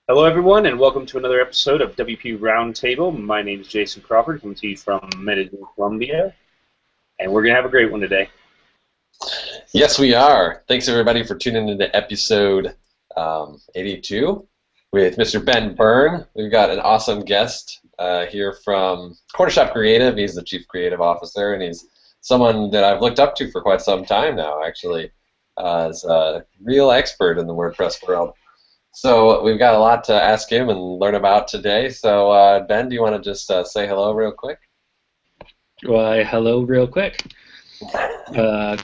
Hello, everyone, and welcome to another episode of WP Roundtable. My name is Jason Crawford, coming to you from Medellin, Colombia, and we're going to have a great one today. Yes, we are. Thanks, everybody, for tuning into episode 82 with Mr. Ben Byrne. We've got an awesome guest here from Cornershop Creative. He's the Chief Creative Officer, and he's someone that I've looked up to for quite some time now, actually, as a real expert in the WordPress world. So we've got a lot to ask him and learn about today. So Ben, do you want to just say hello real quick? Why, hello real quick. That's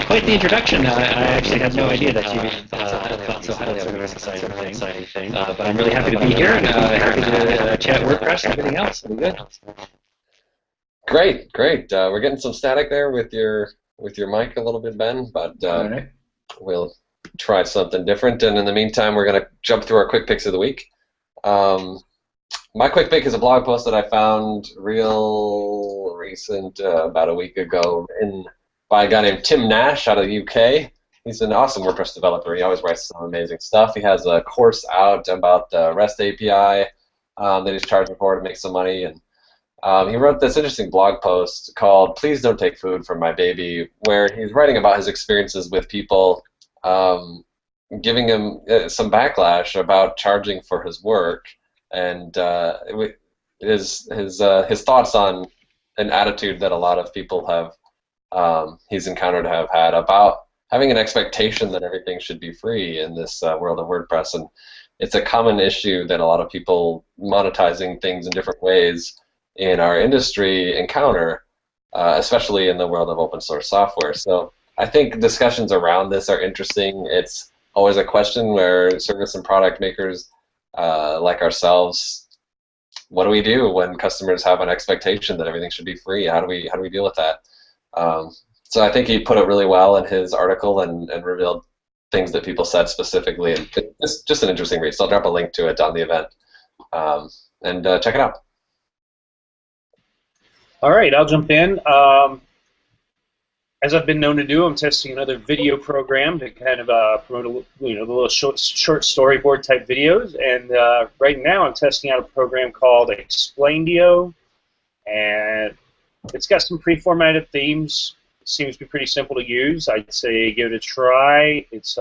quite the introduction. I actually had no idea that you thought so highly of this exciting thing. But I'm really happy to be here and happy to chat WordPress and everything else. It'll be good. Great. We're getting some static there with your mic a little bit, Ben, but Right. We'll try something different. And in the meantime, we're going to jump through our quick picks of the week. My quick pick is a blog post that I found real recent, about a week ago, by a guy named Tim Nash out of the UK. He's an awesome WordPress developer. He always writes some amazing stuff. He has a course out about the REST API that he's charging for to make some money. And he wrote this interesting blog post called "Please Don't Take Food from My Baby," where he's writing about his experiences with people giving him some backlash about charging for his work, and his thoughts on an attitude that a lot of people have he's encountered have had about having an expectation that everything should be free in this world of WordPress. And it's a common issue that a lot of people monetizing things in different ways in our industry encounter, especially in the world of open source software. So I think discussions around this are interesting. It's always a question where service and product makers like ourselves, what do we do when customers have an expectation that everything should be free? How do we deal with that? So I think he put it really well in his article and revealed things that people said specifically. And it's just an interesting read. So I'll drop a link to it on the event and check it out. All right, I'll jump in. As I've been known to do, I'm testing another video program to kind of promote the little short storyboard type videos. And right now I'm testing out a program called Explaindio, and it's got some pre-formatted themes. It seems to be pretty simple to use. I'd say give it a try. It's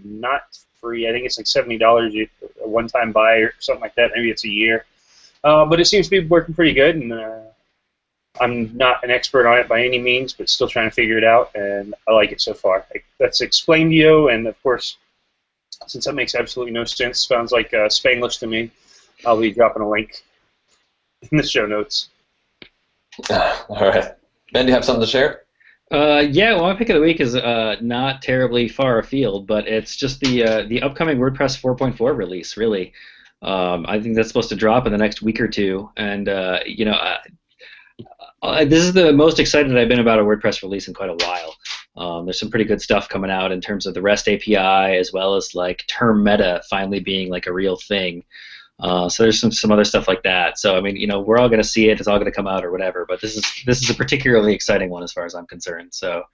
not free. I think it's like $70 a one-time buy or something like that. Maybe it's a year. But it seems to be working pretty good, and I'm not an expert on it by any means, but still trying to figure it out, and I like it so far. That's Explaindio, and of course, since that makes absolutely no sense, sounds like Spanglish to me, I'll be dropping a link in the show notes. All right. Ben, do you have something to share? Yeah, well, my pick of the week is not terribly far afield, but it's just the upcoming WordPress 4.4 release, really. I think that's supposed to drop in the next week or two, and this is the most excited I've been about a WordPress release in quite a while. There's some pretty good stuff coming out in terms of the REST API, as well as like term meta finally being like a real thing. So there's some other stuff like that. So I mean, we're all going to see it. It's all going to come out or whatever. But this is a particularly exciting one as far as I'm concerned. So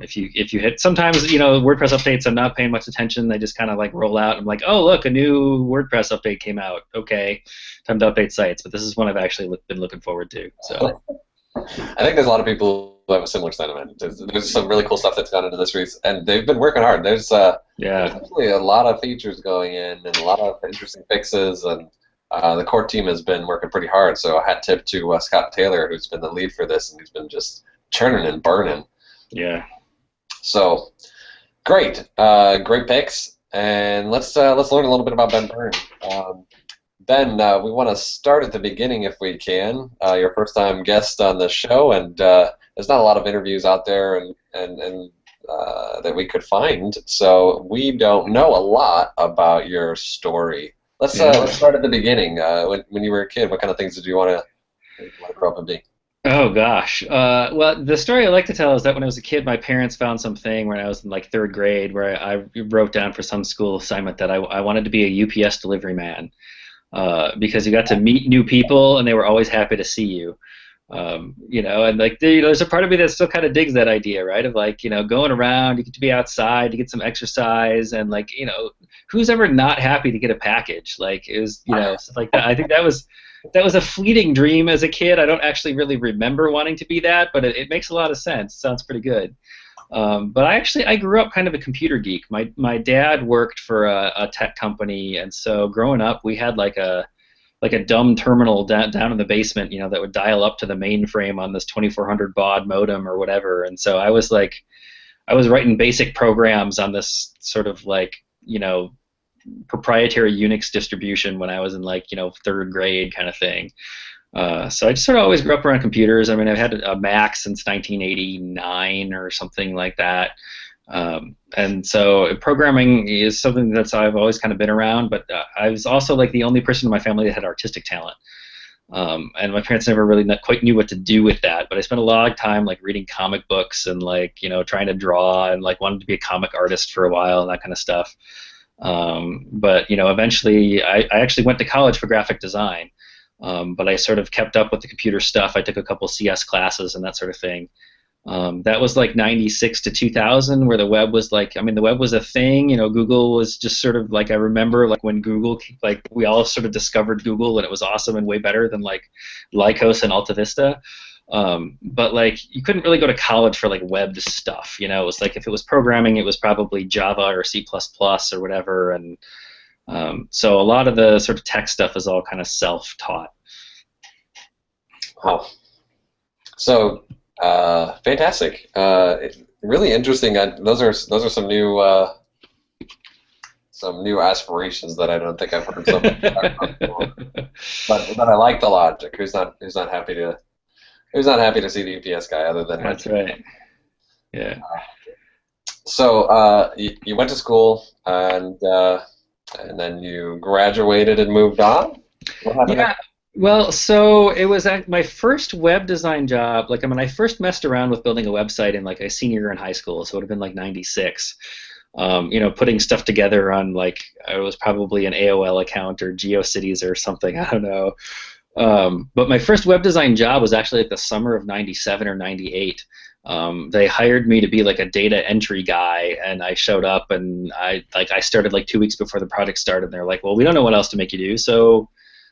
if you hit, sometimes WordPress updates, I'm not paying much attention. They just kind of like roll out. I'm like, oh look, a new WordPress update came out. Okay, time to update sites. But this is one I've actually been looking forward to. So I think there's a lot of people who have a similar sentiment. There's some really cool stuff that's gone into this release, and they've been working hard. There's actually a lot of features going in and a lot of interesting fixes, and the core team has been working pretty hard. So a hat tip to Scott Taylor, who's been the lead for this, and he's been just churning and burning. yeah. So great picks, and let's learn a little bit about Ben Byrne. Ben, we want to start at the beginning if we can. Your first time guest on the show, and there's not a lot of interviews out there and that we could find, so we don't know a lot about your story. Let's start at the beginning. When you were a kid, what kind of things did you want to grow up and be? Oh gosh. Well, the story I like to tell is that when I was a kid, my parents found something when I was in like third grade where I wrote down for some school assignment that I wanted to be a UPS delivery man. Because you got to meet new people and they were always happy to see you. And like there's a part of me that still kind of digs that idea, right? Of like, going around, you get to be outside, you get some exercise, and like, who's ever not happy to get a package? Like it was, stuff like that. I think that was a fleeting dream as a kid. I don't actually really remember wanting to be that, but it makes a lot of sense. Sounds pretty good. But I grew up kind of a computer geek. My dad worked for a tech company, and so growing up, we had like a dumb terminal down in the basement, that would dial up to the mainframe on this 2400 baud modem or whatever. And so I was writing basic programs on this sort of like, proprietary Unix distribution when I was in like, third grade kind of thing. So I just sort of always grew up around computers. I mean, I've had a Mac since 1989 or something like that. And so programming is something that I've always kind of been around, but I was also like the only person in my family that had artistic talent. And my parents never really quite knew what to do with that, but I spent a lot of time like reading comic books and like, trying to draw and like wanted to be a comic artist for a while and that kind of stuff. But eventually I actually went to college for graphic design. But I sort of kept up with the computer stuff. I took a couple CS classes and that sort of thing. That was like 96 to 2000, where the web was like, the web was a thing. Google was just sort of like, I remember like when Google, like we all sort of discovered Google and it was awesome and way better than like Lycos and Alta Vista. But like you couldn't really go to college for like web stuff. It was like if it was programming, it was probably Java or C++ or whatever. And so a lot of the sort of tech stuff is all kind of self-taught. Wow. So fantastic. Really interesting. Those are some new aspirations that I don't think I've heard someone talk about before. But I like the logic. Who's not happy to see the UPS guy other than That's right. Yeah. So you went to school and then you graduated and moved on? What happened? Yeah. Well, so it was my first web design job. Like, I first messed around with building a website in like a senior year in high school, so it would have been like 96. Putting stuff together on like, it was probably an AOL account or GeoCities or something. I don't know. But my first web design job was actually like the summer of 97 or 98. They hired me to be like a data entry guy, and I showed up and I started like 2 weeks before the project started, and they're like, well, we don't know what else to make you do, so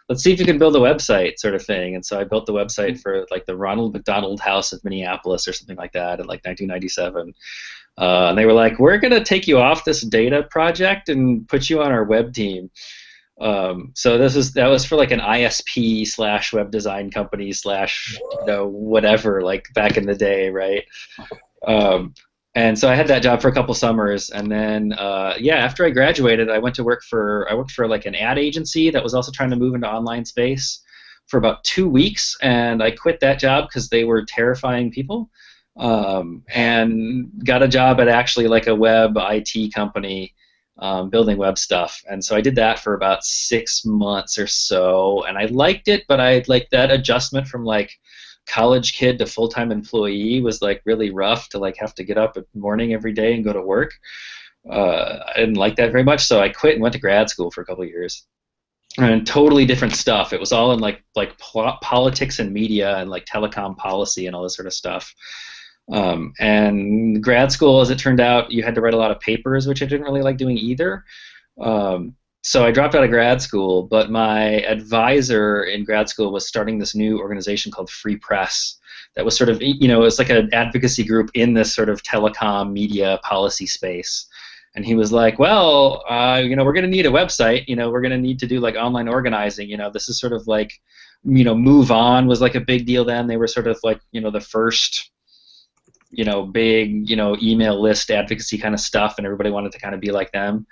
let's see if you can build a website sort of thing. And so I built the website for like the Ronald McDonald House of Minneapolis or something like that in like 1997. And they were like, we're going to take you off this data project and put you on our web team. So that was for like an ISP / web design company / whatever, like back in the day, right? And so I had that job for a couple summers, and then after I graduated, I worked for like an ad agency that was also trying to move into online space for about 2 weeks, and I quit that job because they were terrifying people, and got a job at actually like a web IT company. Building web stuff, and so I did that for about 6 months or so, and I liked it, but I like that adjustment from like college kid to full-time employee was like really rough to like have to get up in the morning every day and go to work. I didn't like that very much, so I quit and went to grad school for a couple of years. And totally different stuff. It was all in like politics and media and like telecom policy and all this sort of stuff. And grad school, as it turned out, you had to write a lot of papers, which I didn't really like doing either. So I dropped out of grad school, but my advisor in grad school was starting this new organization called Free Press that was sort of, it was like an advocacy group in this sort of telecom media policy space. And he was like, well, we're going to need a website. We're going to need to do like online organizing. This is sort of like, Move On was like a big deal then. They were sort of like, the first big, email list advocacy kind of stuff, and everybody wanted to kind of be like them.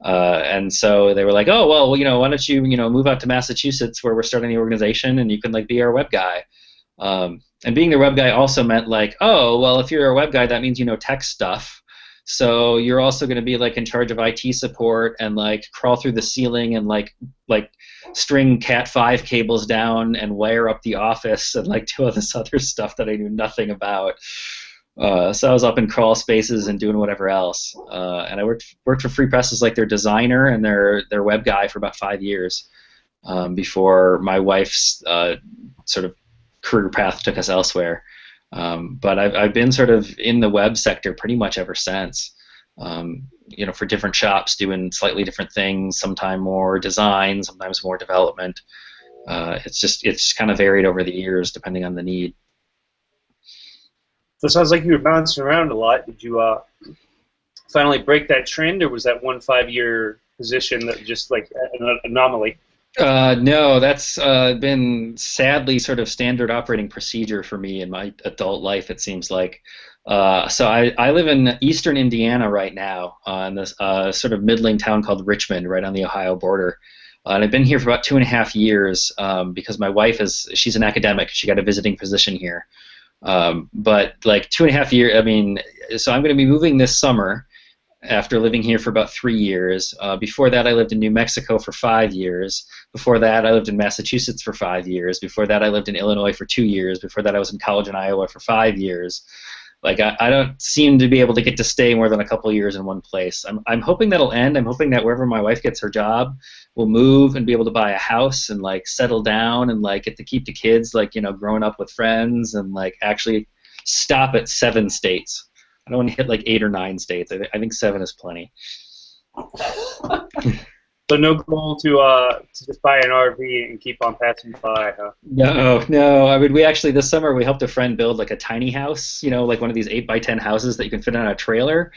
And so they were like, oh, well, why don't you, move out to Massachusetts where we're starting the organization, and you can like be our web guy. And being the web guy also meant like, oh, well, if you're a web guy, that means you know tech stuff. So you're also going to be like in charge of IT support and like crawl through the ceiling and like string Cat5 cables down and wire up the office and like do all this other stuff that I knew nothing about. So I was up in crawl spaces and doing whatever else, and I worked for Free Press as like their designer and their web guy for about 5 years, before my wife's sort of career path took us elsewhere. But I've been sort of in the web sector pretty much ever since. For different shops doing slightly different things, sometimes more design, sometimes more development. It's just kind of varied over the years depending on the need. So it sounds like you were bouncing around a lot. Did you finally break that trend, or was that 1 5-year position that just like an anomaly? No, that's been sadly sort of standard operating procedure for me in my adult life, it seems like. So I live in eastern Indiana right now, in this sort of middling town called Richmond, right on the Ohio border. And I've been here for about 2.5 years because my wife she's an academic. She got a visiting position here. But like 2.5 years, I mean, so I'm going to be moving this summer after living here for about 3 years. Before that, I lived in New Mexico for 5 years. Before that, I lived in Massachusetts for 5 years. Before that, I lived in Illinois for 2 years. Before that, I was in college in Iowa for 5 years. Like I don't seem to be able to get to stay more than a couple of years in one place. I'm hoping that'll end. I'm hoping that wherever my wife gets her job, we'll move and be able to buy a house and like settle down and like get to keep the kids like growing up with friends and like actually stop at 7 states. I don't want to hit like 8 or 9 states. I think 7 is plenty. So no goal to just buy an RV and keep on passing by, huh? No. I mean, we actually this summer we helped a friend build like a tiny house, like one of these 8x10 houses that you can fit on a trailer.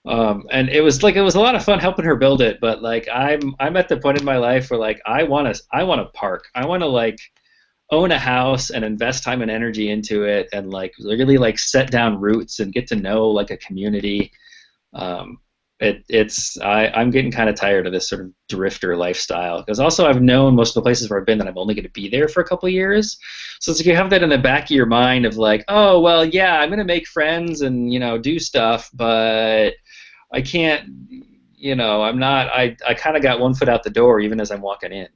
And it was a lot of fun helping her build it. But like I'm at the point in my life where like I want to park. I want to like own a house and invest time and energy into it and like really like set down roots and get to know like a community. I'm getting kind of tired of this sort of drifter lifestyle because also I've known most of the places where I've been that I'm only going to be there for a couple of years. So it's like you have that in the back of your mind of like, oh well, yeah, I'm going to make friends and do stuff, but I can't. I'm not. I kind of got one foot out the door even as I'm walking in.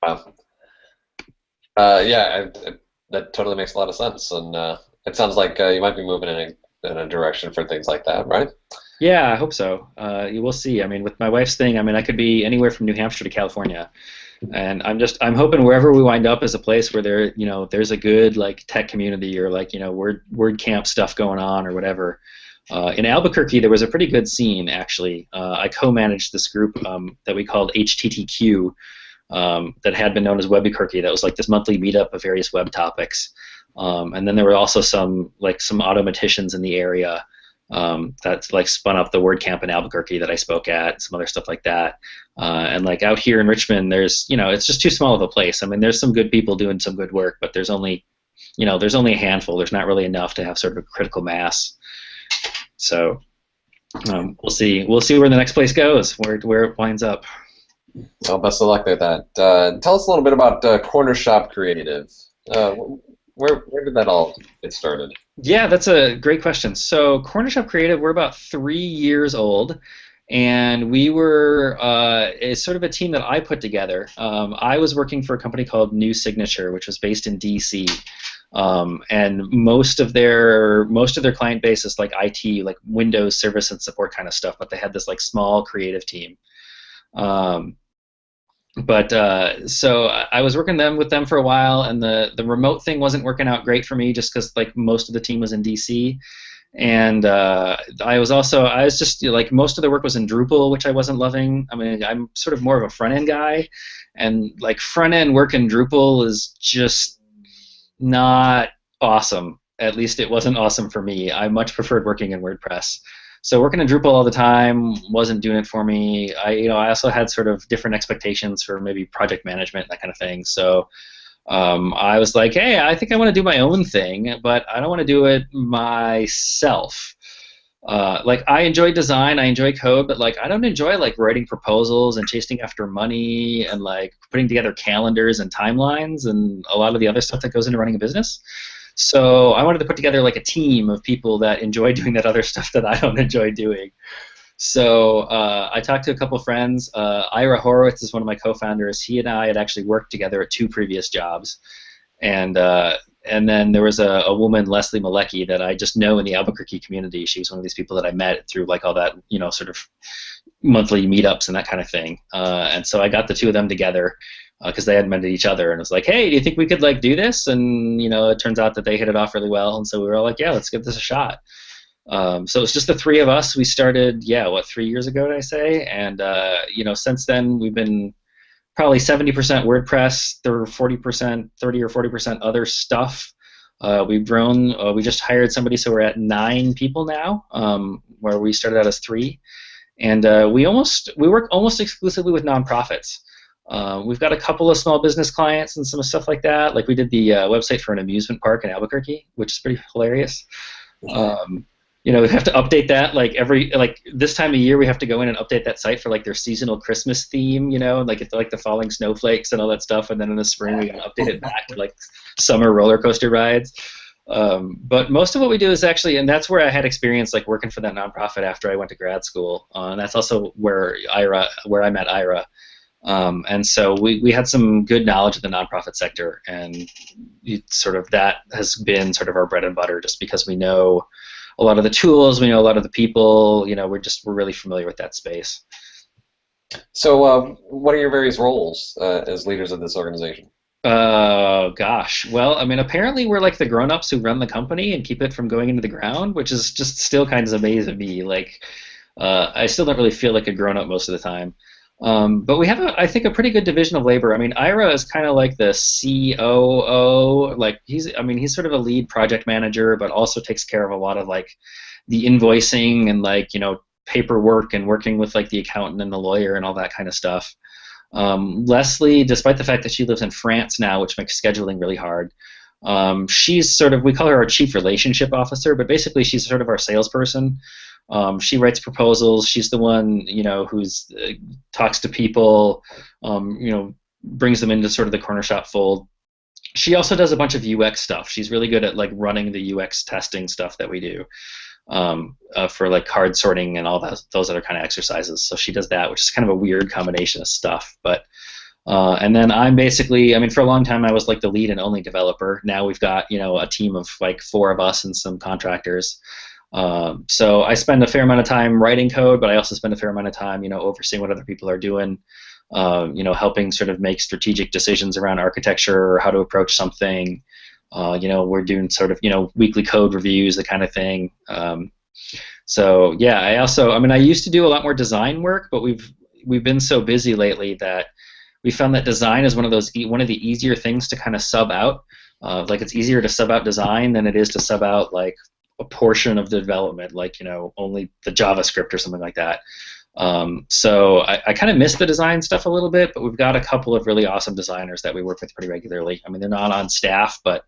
Wow. That totally makes a lot of sense, and it sounds like you might be moving in a direction for things like that, right? Yeah, I hope so. You will see. I mean, with my wife's thing, I mean, I could be anywhere from New Hampshire to California, and I'm hoping wherever we wind up is a place where there's a good like tech community or like word camp stuff going on or whatever. In Albuquerque, there was a pretty good scene actually. I co-managed this group that we called HTTQ. That had been known as Webuquerque. That was like this monthly meetup of various web topics. And then there were also some automaticians in the area that like spun up the WordCamp in Albuquerque that I spoke at, some other stuff like that. And like out here in Richmond, there's it's just too small of a place. I mean, there's some good people doing some good work, but there's only a handful. There's not really enough to have sort of a critical mass. So we'll see. We'll see where the next place goes, where it winds up. Well, best of luck with that. Tell us a little bit about Cornershop Creative. Where did that all get started? Yeah, that's a great question. So Cornershop Creative, we're about 3 years old, and we were sort of a team that I put together. I was working for a company called New Signature, which was based in D.C. And most of their client base is like IT, like Windows service and support kind of stuff, but they had this like small creative team. So I was working with them for a while, and the remote thing wasn't working out great for me just because like most of the team was in DC, and I was just like most of the work was in Drupal, which I wasn't loving. I mean, I'm sort of more of a front end guy, and like front end work in Drupal is just not awesome. At least it wasn't awesome for me. I much preferred working in WordPress. So working in Drupal all the time wasn't doing it for me. I also had sort of different expectations for maybe project management, that kind of thing. So I was like, hey, I think I want to do my own thing, but I don't want to do it myself. Like I enjoy design, I enjoy code, but like I don't enjoy like writing proposals and chasing after money and like putting together calendars and timelines and a lot of the other stuff that goes into running a business. So I wanted to put together like a team of people that enjoy doing that other stuff that I don't enjoy doing. So I talked to a couple of friends. Ira Horowitz is one of my co-founders. He and I had actually worked together at 2 previous jobs. And then there was a woman, Leslie Malecki, that I just know in the Albuquerque community. She's one of these people that I met through like all that, sort of monthly meetups and that kind of thing. And so I got the 2 of them together. because they hadn't met each other, and it was like, hey, do you think we could like do this? And it turns out that they hit it off really well, and so we were all like, yeah, let's give this a shot. So it's just the three of us. We started, 3 years ago, did I say? And since then we've been probably 70% WordPress, 30 or 40% other stuff. We've grown. We just hired somebody, so we're at 9 people now, where we started out as 3, and we work almost exclusively with nonprofits. We've got a couple of small business clients and some stuff like that. Like we did the website for an amusement park in Albuquerque, which is pretty hilarious. We have to update that like this time of year. We have to go in and update that site for like their seasonal Christmas theme, like it's like the falling snowflakes and all that stuff. And then in the spring we gotta update it back to like summer roller coaster rides. But most of what we do is actually, and that's where I had experience like working for that nonprofit after I went to grad school. And that's also where I met Ira. And so we had some good knowledge of the nonprofit sector, and that has been sort of our bread and butter, just because we know a lot of the tools, we know a lot of the people, we're really familiar with that space. So what are your various roles as leaders of this organization? Gosh. Well, I mean, apparently we're like the grown-ups who run the company and keep it from going into the ground, which is just still kind of amazing to me. Like, I still don't really feel like a grown-up most of the time. But we have, I think, a pretty good division of labor. I mean, Ira is kind of like the COO. Like he's sort of a lead project manager, but also takes care of a lot of like the invoicing and like paperwork and working with like the accountant and the lawyer and all that kind of stuff. Leslie, despite the fact that she lives in France now, which makes scheduling really hard, she's we call her our chief relationship officer, but basically she's sort of our salesperson. She writes proposals. She's the one, who's talks to people, brings them into sort of the Cornershop fold. She also does a bunch of UX stuff. She's really good at like running the UX testing stuff that we do for like card sorting and all those other kind of exercises. So she does that, which is kind of a weird combination of stuff. But and then I'm basically, for a long time I was like the lead and only developer. Now we've got a team of like 4 of us and some contractors. So I spend a fair amount of time writing code, but I also spend a fair amount of time, overseeing what other people are doing, helping sort of make strategic decisions around architecture or how to approach something. We're doing sort of, weekly code reviews, the kind of thing. So yeah, I used to do a lot more design work, but we've been so busy lately that we found that design is one of the easier things to kind of sub out. Like it's easier to sub out design than it is to sub out like a portion of the development, like only the JavaScript or something like that. So I kind of miss the design stuff a little bit, but we've got a couple of really awesome designers that we work with pretty regularly. They're not on staff, but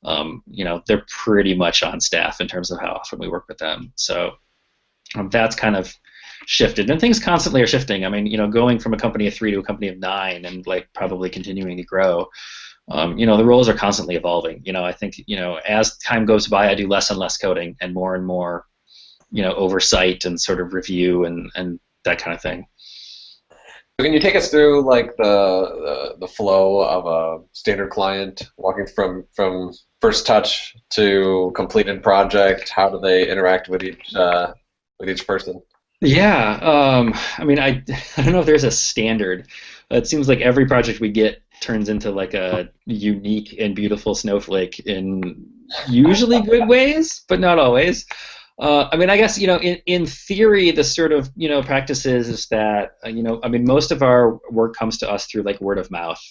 they're pretty much on staff in terms of how often we work with them. So that's kind of shifted, and things constantly are shifting. Going from a company of 3 to a company of 9, and like probably continuing to grow. The roles are constantly evolving. I think, as time goes by, I do less and less coding and more, oversight and sort of review and that kind of thing. Can you take us through like the flow of a standard client, walking from first touch to completed project? How do they interact with each person? Yeah, I don't know if there's a standard. It seems like every project we get turns into like a unique and beautiful snowflake in usually good ways, but not always. I guess in theory, the sort of practice is that most of our work comes to us through like word of mouth.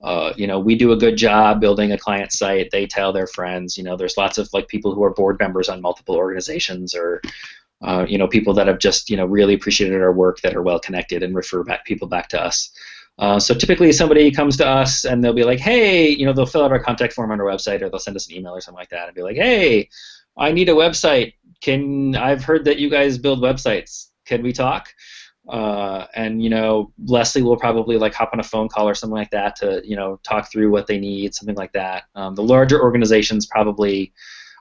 We do a good job building a client site. They tell their friends. There's lots of like people who are board members on multiple organizations, or people that have just really appreciated our work, that are well connected and refer people back to us. So typically somebody comes to us and they'll be like, hey, they'll fill out our contact form on our website, or they'll send us an email or something like that and be like, hey, I need a website. I've heard that you guys build websites. Can we talk? And Leslie will probably like hop on a phone call or something like that to talk through what they need, something like that. The larger organizations probably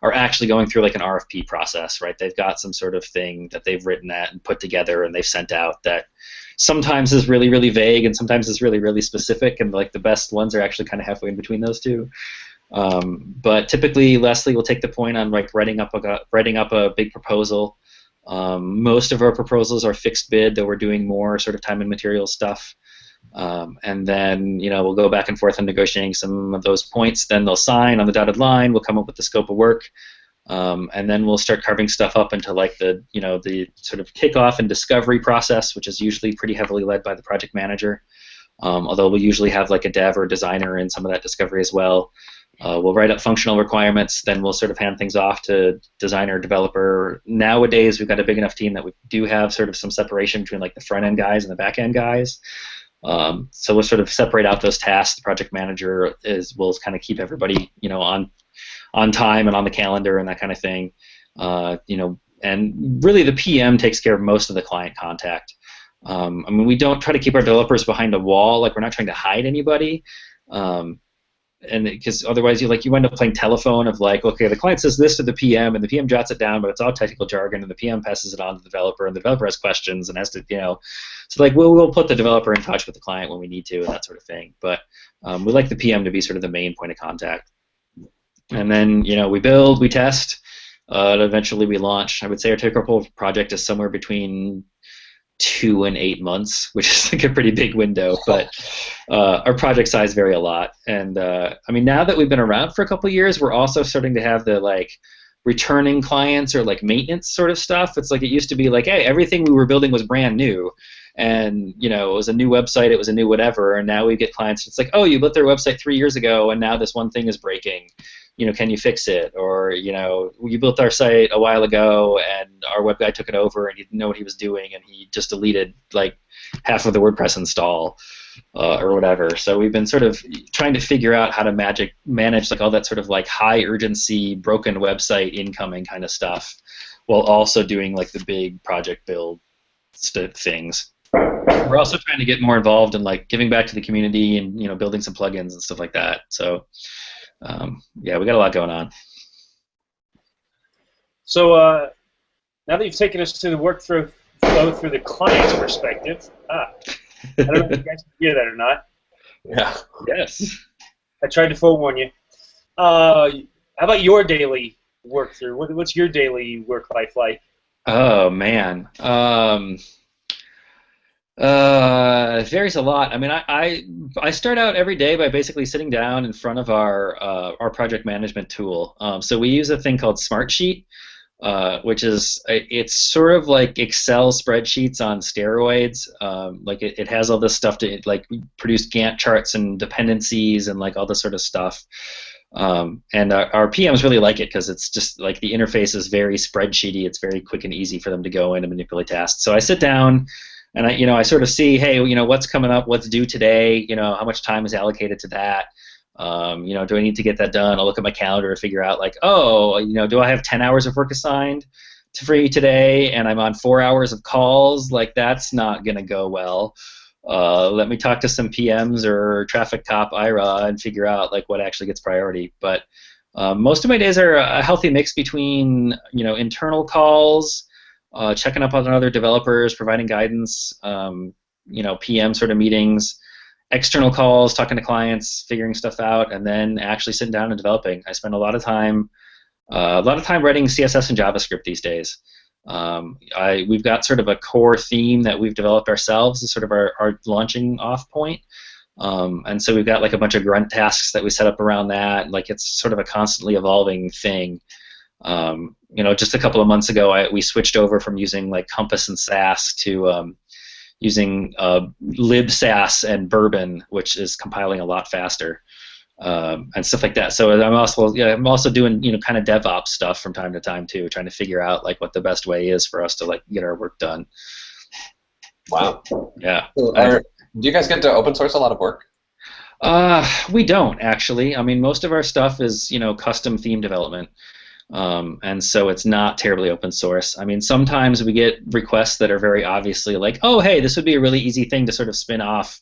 are actually going through like an RFP process, right? They've got some sort of thing that they've written at and put together and they've sent out that sometimes is really, really vague and sometimes is really, really specific, and like the best ones are actually kind of halfway in between those two. But typically Leslie will take the point on like writing up a big proposal. Most of our proposals are fixed bid, though we're doing more sort of time and material stuff. And then, we'll go back and forth on negotiating some of those points. Then they'll sign on the dotted line. We'll come up with the scope of work. And then we'll start carving stuff up into like the sort of kickoff and discovery process, which is usually pretty heavily led by the project manager. Although we'll usually have like a dev or designer in some of that discovery as well. We'll write up functional requirements, then we'll sort of hand things off to designer, developer. Nowadays, we've got a big enough team that we do have sort of some separation between like the front end guys and the back end guys. So we'll sort of separate out those tasks. The project manager will kind of keep everybody, on time and on the calendar and that kind of thing. And really the PM takes care of most of the client contact. We don't try to keep our developers behind a wall. Like, we're not trying to hide anybody. And because otherwise you end up playing telephone of like, okay, the client says this to the PM and the PM jots it down, but it's all technical jargon, and the PM passes it on to the developer, and the developer has questions and has to, so like we'll put the developer in touch with the client when we need to and that sort of thing. But we like the PM to be sort of the main point of contact. And then, we build, we test, and eventually we launch. I would say our typical project is somewhere between 2 and 8 months, which is like a pretty big window, but our project size vary a lot. And now that we've been around for a couple of years, we're also starting to have the like returning clients or like maintenance sort of stuff. It's like it used to be like, hey, everything we were building was brand new, and it was a new website, it was a new whatever, and now we get clients, it's like, oh, you built their website 3 years ago and now this one thing is breaking. Can you fix it? Or, you built our site a while ago and our web guy took it over and he didn't know what he was doing and he just deleted like half of the WordPress install or whatever. So we've been sort of trying to figure out how to manage like all that sort of like high urgency, broken website incoming kind of stuff, while also doing like the big project build things. We're also trying to get more involved in like giving back to the community and building some plugins and stuff like that. So yeah, we got a lot going on. So now that you've taken us to the workflow through the client's perspective, I don't know if you guys can hear that or not. Yeah. Yes. I tried to forewarn you. How about your daily work through? What's your daily work life like? Oh man. It varies a lot. I start out every day by basically sitting down in front of our project management tool. So we use a thing called Smartsheet, which is it's sort of like Excel spreadsheets on steroids. Like it has all this stuff to like produce Gantt charts and dependencies and like all this sort of stuff. And our PMs really like it because it's just like the interface is very spreadsheety. It's very quick and easy for them to go in and manipulate tasks. So I sit down. And I sort of see, hey, what's coming up, what's due today, how much time is allocated to that, do I need to get that done? I'll look at my calendar to figure out, like, oh, do I have 10 hours of work assigned for you today, and I'm on 4 hours of calls? Like, that's not going to go well. Let me talk to some PMs or traffic cop IRA and figure out, like, what actually gets priority. But most of my days are a healthy mix between, internal calls, checking up on other developers, providing guidance, PM sort of meetings, external calls, talking to clients, figuring stuff out, and then actually sitting down and developing. I spend a lot of time writing CSS and JavaScript these days. We've got sort of a core theme that we've developed ourselves as sort of our launching off point. And so we've got like a bunch of grunt tasks that we set up around that. Like it's sort of a constantly evolving thing. Just a couple of months ago, we switched over from using like Compass and Sass to using libsass and Byrne, which is compiling a lot faster, and stuff like that. So I'm also doing kind of DevOps stuff from time to time too, trying to figure out like what the best way is for us to like get our work done. Wow. Yeah. Do you guys get to open source a lot of work? We don't actually. Most of our stuff is custom theme development. And so it's not terribly open source. Sometimes we get requests that are very obviously like, oh, hey, this would be a really easy thing to sort of spin off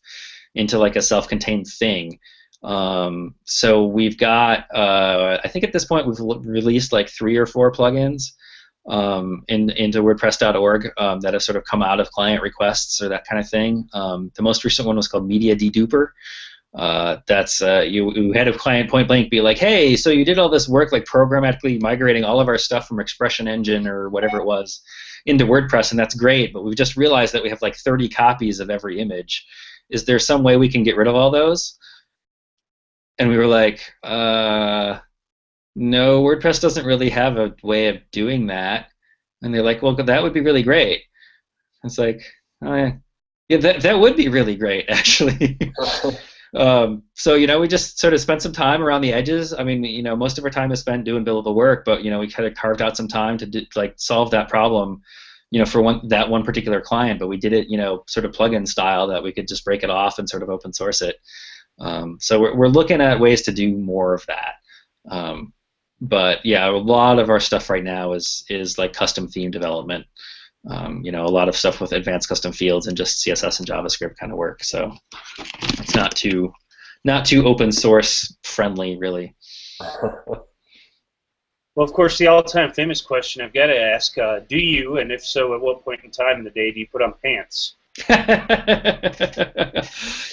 into like a self-contained thing. So we've got, I think at this point we've released like 3 or 4 plugins into WordPress.org that have sort of come out of client requests or that kind of thing. The most recent one was called Media Deduper. You had a client point blank be like, hey, so you did all this work like programmatically migrating all of our stuff from Expression Engine or whatever it was into WordPress, and that's great, but we've just realized that we have like 30 copies of every image. Is there some way we can get rid of all those? And we were like, no, WordPress doesn't really have a way of doing that. And they're like, well, that would be really great. It's like, oh, yeah, that would be really great, actually. So, we just sort of spent some time around the edges. I mean, most of our time is spent doing billable work, but, we kind of carved out some time to solve that problem, for that one particular client. But we did it, sort of plugin style that we could just break it off and sort of open source it. So we're looking at ways to do more of that. But yeah, a lot of our stuff right now is like custom theme development. A lot of stuff with advanced custom fields and just CSS and JavaScript kind of work. So it's not too open source friendly, really. Well, of course, the all-time famous question I've got to ask: do you, and if so, at what point in time in the day do you put on pants?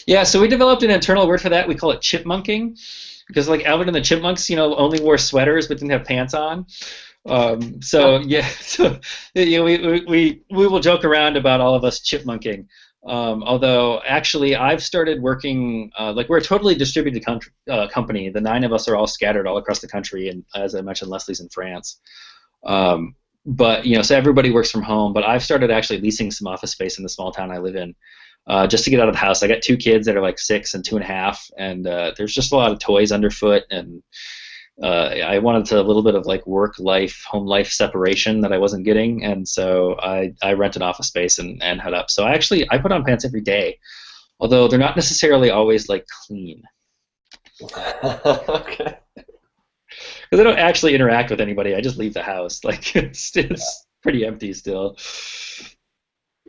Yeah, so we developed an internal word for that. We call it chipmunking, because like Alvin and the Chipmunks, only wore sweaters but didn't have pants on. So we will joke around about all of us chipmunking. Although actually, I've started working we're a totally distributed company. The 9 of us are all scattered all across the country, and as I mentioned, Leslie's in France. But so everybody works from home. But I've started actually leasing some office space in the small town I live in, just to get out of the house. I got 2 kids that are like 6 and 2.5, and there's just a lot of toys underfoot, and I wanted a little bit of like work-life, home-life separation that I wasn't getting, and so I rent an office space and head up. So I put on pants every day, although they're not necessarily always like clean. Okay. Because I don't actually interact with anybody. I just leave the house. Like it's pretty empty still.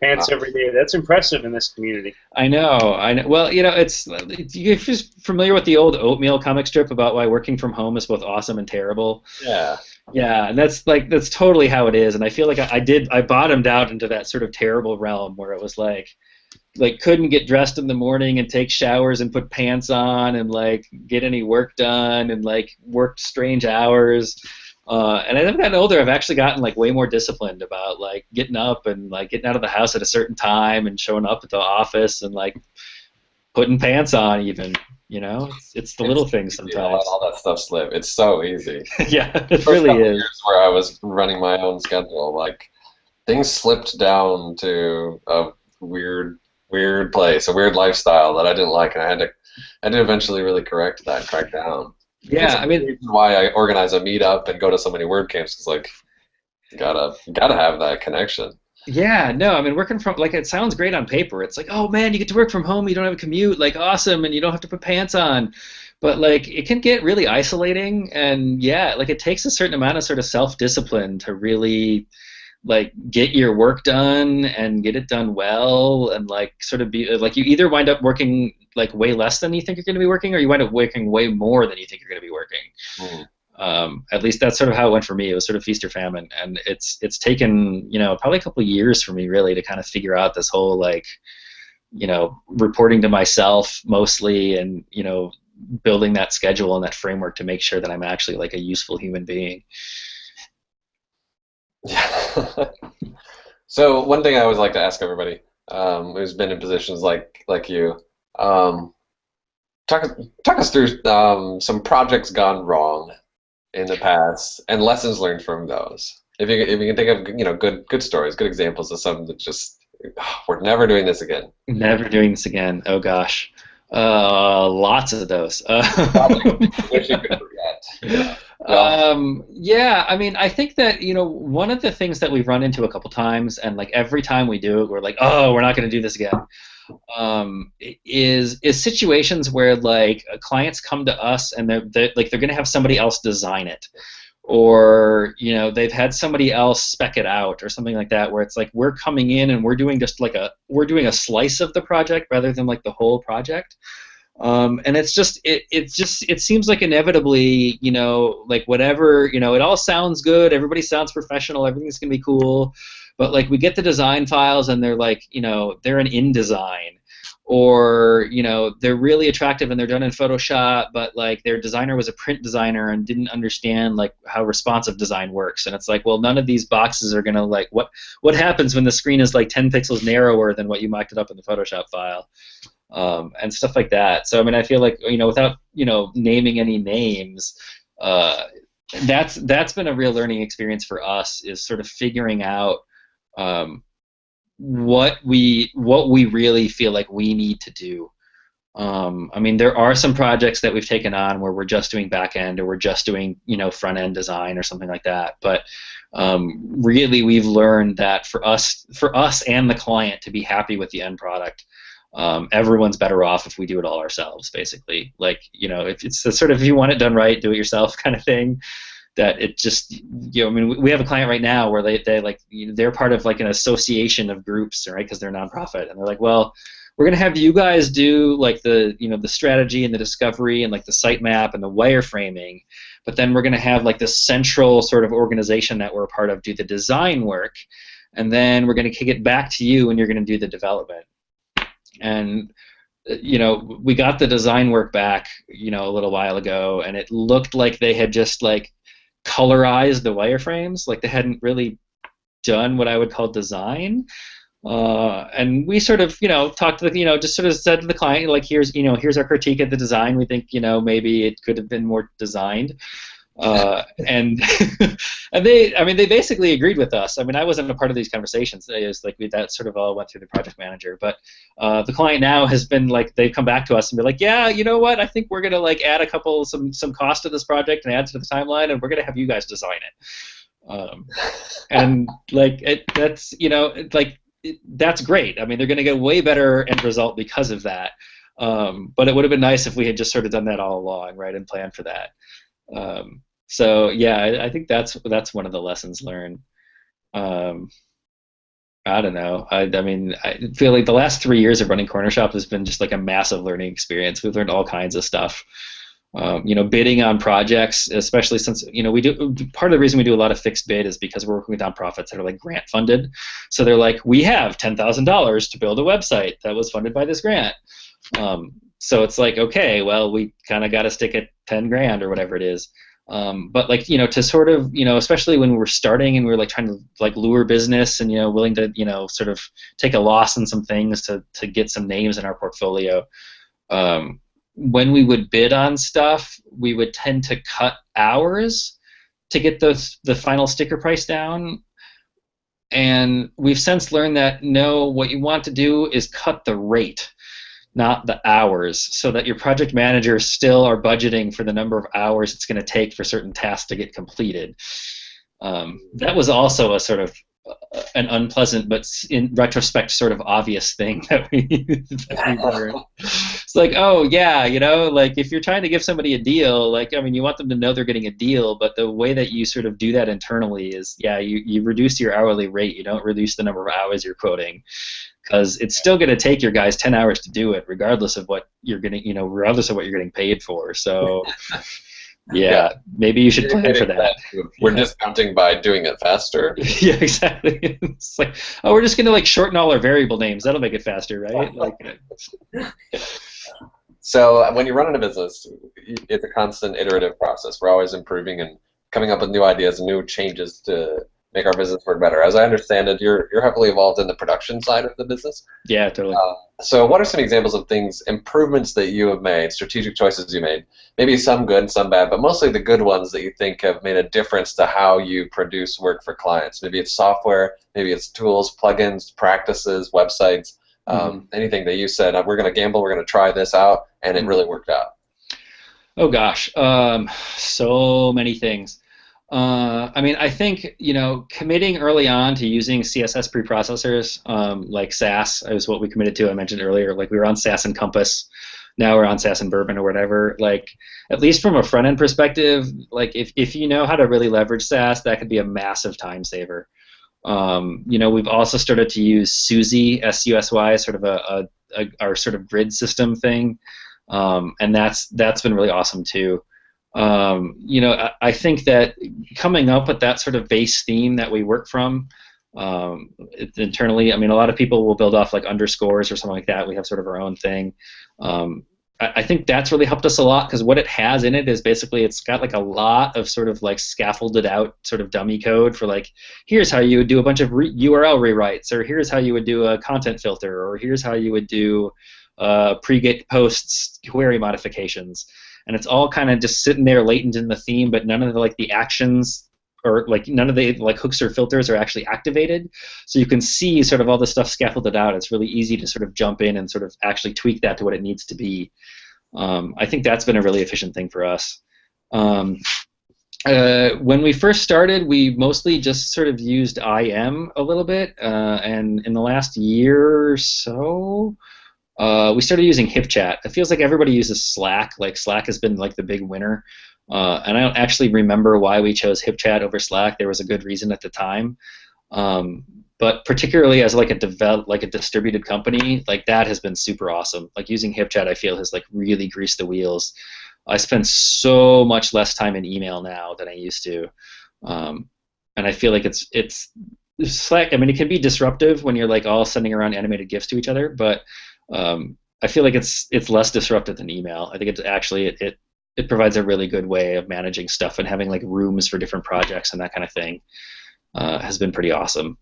Pants every day. That's impressive in this community. I know. Well, you're just familiar with the old Oatmeal comic strip about why working from home is both awesome and terrible. Yeah. Yeah, and that's totally how it is. And I feel like I bottomed out into that sort of terrible realm where it was like couldn't get dressed in the morning and take showers and put pants on and like get any work done and like worked strange hours. And as I've gotten older, I've actually gotten like way more disciplined about like getting up and like getting out of the house at a certain time and showing up at the office and like putting pants on even. It's the little things sometimes. Let all that stuff slip. It's so easy. Yeah, it really is. Years where I was running my own schedule, like things slipped down to a weird place, a weird lifestyle that I didn't like, and I had to eventually really correct that and crack down. Yeah, I mean, why I organize a meetup and go to so many WordCamps is like you gotta have that connection. Yeah, no, I mean, working from it sounds great on paper. It's like, oh man, you get to work from home, you don't have a commute, like awesome, and you don't have to put pants on. But like, it can get really isolating, and yeah, like it takes a certain amount of sort of self-discipline to really like get your work done and get it done well, and like sort of be like you either wind up working like way less than you think you're going to be working, or you wind up working way more than you think you're going to be working. At least that's sort of how it went for me. It was sort of feast or famine, and it's taken probably a couple of years for me really to kind of figure out this whole like reporting to myself mostly, and building that schedule and that framework to make sure that I'm actually like a useful human being. Yeah. So one thing I always like to ask everybody who's been in positions like you, talk us through some projects gone wrong in the past and lessons learned from those. If you can think of good stories, good examples of something that just we're never doing this again. Never doing this again. Oh gosh, lots of those. Probably wish you could forget. Yeah. Yeah, I mean, I think that one of the things that we've run into a couple times, and like every time we do it, we're like, oh, we're not going to do this again. Is situations where like clients come to us and they're going to have somebody else design it, or they've had somebody else spec it out or something like that, where it's like we're coming in and we're doing a slice of the project rather than like the whole project. And it seems like inevitably, like whatever, it all sounds good, everybody sounds professional, everything's gonna be cool, but like we get the design files and they're like, they're an InDesign, or they're really attractive and they're done in Photoshop, but like their designer was a print designer and didn't understand like how responsive design works, and it's like, well, none of these boxes are gonna like what happens when the screen is like 10 pixels narrower than what you mocked it up in the Photoshop file. and stuff like that. So I mean, I feel like without naming any names, that's been a real learning experience for us, is sort of figuring out what we really feel like we need to do. I mean, there are some projects that we've taken on where we're just doing back end, or we're just doing front end design or something like that. But really, we've learned that for us and the client to be happy with the end product, everyone's better off if we do it all ourselves. Basically, like if it's the sort of, if you want it done right, do it yourself kind of thing. That it just, I mean, we have a client right now where they like, they're part of like an association of groups, right? Because they're a nonprofit, and they're like, well, we're gonna have you guys do like the the strategy and the discovery and like the sitemap and the wireframing, but then we're gonna have like this central sort of organization that we're a part of do the design work, and then we're gonna kick it back to you and you're gonna do the development. And we got the design work back a little while ago, and it looked like they had just like colorized the wireframes, like they hadn't really done what I would call design. And we sort of, talked to the, just sort of said to the client, like, here's our critique of the design. We think, maybe it could have been more designed. And and they basically agreed with us. I mean, I wasn't a part of these conversations. It was like that sort of all went through the project manager. But the client now has been like, they've come back to us and be like, yeah, you know what? I think we're gonna like add some cost to this project and add to the timeline, and we're gonna have you guys design it. And like that's that's great. I mean, they're going to get a way better end result because of that. But it would have been nice if we had just sort of done that all along, right, and planned for that. So yeah, I think that's one of the lessons learned. I don't know. I mean, I feel like the last 3 years of running Cornershop has been just like a massive learning experience. We've learned all kinds of stuff. Bidding on projects, especially since we do, part of the reason we do a lot of fixed bid is because we're working with nonprofits that are like grant funded. So they're like, we have $10,000 to build a website that was funded by this grant. So it's like, okay, well, we kind of got to stick at 10 grand or whatever it is. But like to sort of especially when we're starting and we're like trying to like lure business and willing to sort of take a loss in some things to get some names in our portfolio. When we would bid on stuff, we would tend to cut hours to get the final sticker price down. And we've since learned that no, what you want to do is cut the rate, not the hours, so that your project managers still are budgeting for the number of hours it's going to take for certain tasks to get completed. That was also a sort of an unpleasant, but in retrospect, sort of obvious thing that we learned. It's like, oh yeah, like if you're trying to give somebody a deal, like I mean, you want them to know they're getting a deal, but the way that you sort of do that internally is, yeah, you reduce your hourly rate. You don't reduce the number of hours you're quoting, because it's still going to take your guys 10 hours to do it, regardless of what you're getting, regardless of what you're getting paid for. So. Yeah, maybe you should plan for that. We're discounting by doing it faster. Yeah, exactly. It's like, oh, we're just going to like shorten all our variable names. That'll make it faster, right? Like. So when you're running a business, it's a constant iterative process. We're always improving and coming up with new ideas and new changes to make our business work better. As I understand it, you're heavily involved in the production side of the business. Yeah, totally. So what are some examples of improvements that you have made, strategic choices you made? Maybe some good and some bad, but mostly the good ones that you think have made a difference to how you produce work for clients. Maybe it's software, maybe it's tools, plugins, practices, websites, anything that you said, we're going to gamble, we're going to try this out, and it really worked out. Oh gosh, so many things. I mean, I think, committing early on to using CSS preprocessors, like Sass is what we committed to. I mentioned earlier, like we were on Sass and Compass. Now we're on Sass and Byrne or whatever. Like, at least from a front-end perspective, like if you know how to really leverage Sass, that could be a massive time saver. We've also started to use Susy, S-U-S-Y, sort of our sort of grid system thing, and that's been really awesome too. I think that coming up with that sort of base theme that we work from internally, I mean, a lot of people will build off like underscores or something like that. We have sort of our own thing. I think that's really helped us a lot, because what it has in it is basically it's got like a lot of sort of like scaffolded out sort of dummy code for like, here's how you would do a bunch of URL rewrites, or here's how you would do a content filter, or here's how you would do pre-get posts, query modifications, and it's all kind of just sitting there latent in the theme, but none of the actions or none of the hooks or filters are actually activated. So you can see sort of all the stuff scaffolded out. It's really easy to sort of jump in and sort of actually tweak that to what it needs to be. I think that's been a really efficient thing for us. When we first started, we mostly just sort of used IM a little bit, and in the last year or so, we started using HipChat. It feels like everybody uses Slack. Like Slack has been like the big winner, and I don't actually remember why we chose HipChat over Slack. There was a good reason at the time, but particularly as like a distributed company, like that has been super awesome. Like using HipChat, I feel has like really greased the wheels. I spend so much less time in email now than I used to, and I feel like it's Slack. I mean, it can be disruptive when you're like all sending around animated GIFs to each other, but I feel like it's less disruptive than email. I think it's actually it provides a really good way of managing stuff, and having like rooms for different projects and that kind of thing has been pretty awesome.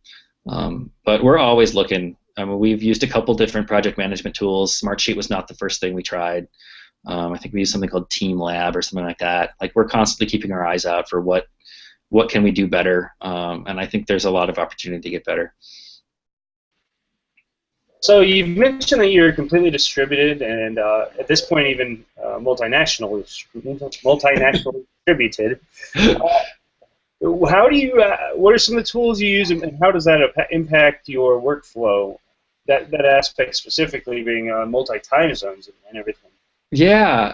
But we're always looking. I mean, we've used a couple different project management tools. Smartsheet was not the first thing we tried. I think we used something called Team Lab or something like that. Like we're constantly keeping our eyes out for what can we do better, and I think there's a lot of opportunity to get better. So you've mentioned that you're completely distributed, and at this point even multinationally distributed. How do you? What are some of the tools you use, and how does that impact your workflow? That aspect specifically being multi-time zones and everything. Yeah,